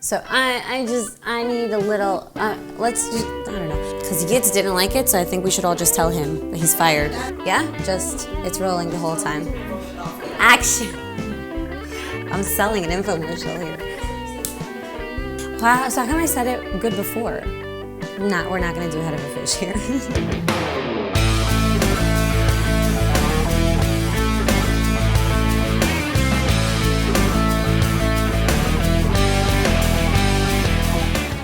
So I need a little, let's just, I don't know. Because Yitz didn't like it, so I think we should all just tell him that he's fired. Yeah? Just, it's rolling the whole time. Action. I'm selling an infomercial here. Wow, so how come I said it good before? We're not gonna do head of a fish here.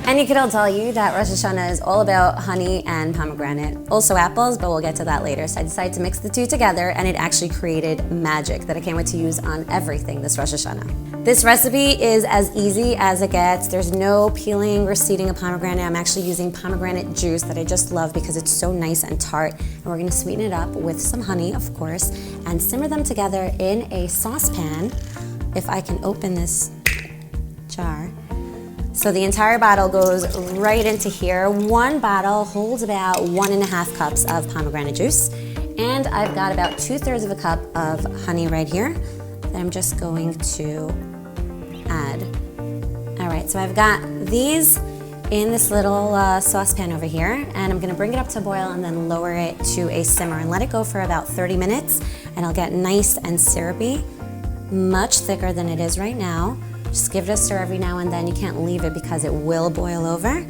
And could all tell you that Rosh Hashanah is all about honey and pomegranate. Also apples, but we'll get to that later. So I decided to mix the two together, and it actually created magic that I can't wait to use on everything this Rosh Hashanah. This recipe is as easy as it gets. There's no peeling or seeding a pomegranate. I'm actually using pomegranate juice that I just love because it's so nice and tart. And we're gonna sweeten it up with some honey, of course, and simmer them together in a saucepan. If I can open this jar. So the entire bottle goes right into here. One bottle holds about 1.5 cups of pomegranate juice. And I've got about 2/3 of a cup of honey right here that I'm just going to add. All right, so I've got these in this little saucepan over here, and I'm gonna bring it up to boil and then lower it to a simmer and let it go for about 30 minutes, and it'll get nice and syrupy, much thicker than it is right now. Just give it a stir every now and then. You can't leave it because it will boil over.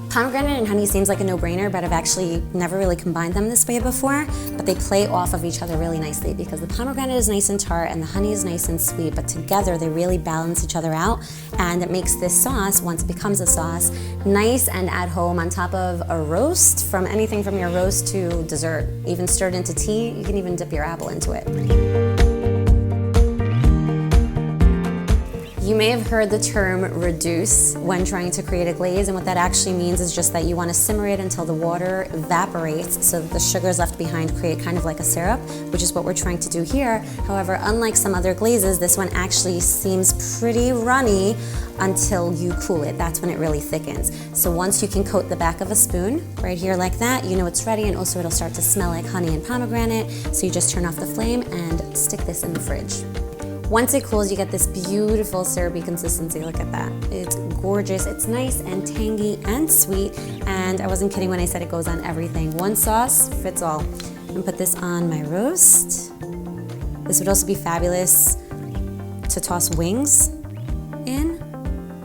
Pomegranate and honey seems like a no-brainer, but I've actually never really combined them this way before, but they play off of each other really nicely because the pomegranate is nice and tart and the honey is nice and sweet, but together they really balance each other out, and it makes this sauce, once it becomes a sauce, nice and at home on top of a roast, from anything from your roast to dessert. Even stirred into tea, you can even dip your apple into it. You may have heard the term reduce when trying to create a glaze, and what that actually means is just that you want to simmer it until the water evaporates so that the sugars left behind create kind of like a syrup, which is what we're trying to do here. However, unlike some other glazes, this one actually seems pretty runny until you cool it. That's when it really thickens. So once you can coat the back of a spoon right here like that, you know it's ready, and also it'll start to smell like honey and pomegranate. So you just turn off the flame and stick this in the fridge. Once it cools, you get this beautiful syrupy consistency. Look at that. It's gorgeous. It's nice and tangy and sweet. And I wasn't kidding when I said it goes on everything. One sauce fits all. I'm gonna put this on my roast. This would also be fabulous to toss wings in.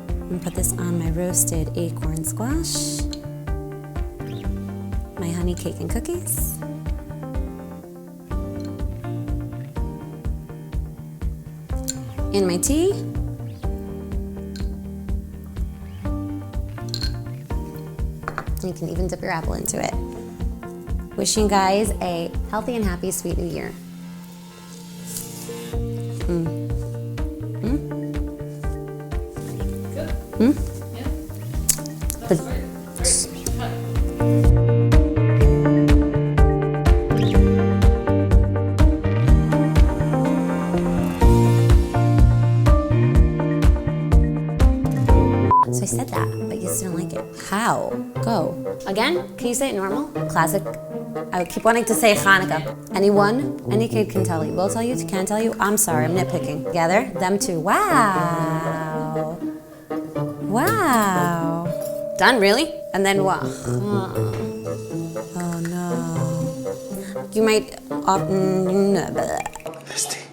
I'm gonna put this on my roasted acorn squash, my honey cake and cookies, in my tea, you can even dip your apple into it. Wishing you guys a healthy and happy sweet new year. Good. Yeah. That's great. So I said that, but you still don't like it. How? Go. Again? Can you say it normal? Classic. I keep wanting to say Hanukkah. Anyone? Any kid can tell you. Will tell you? Can tell you? I'm sorry, I'm nitpicking. Together? Them too. Wow. Wow. Done, really? And then what? Oh no. You might... Esty.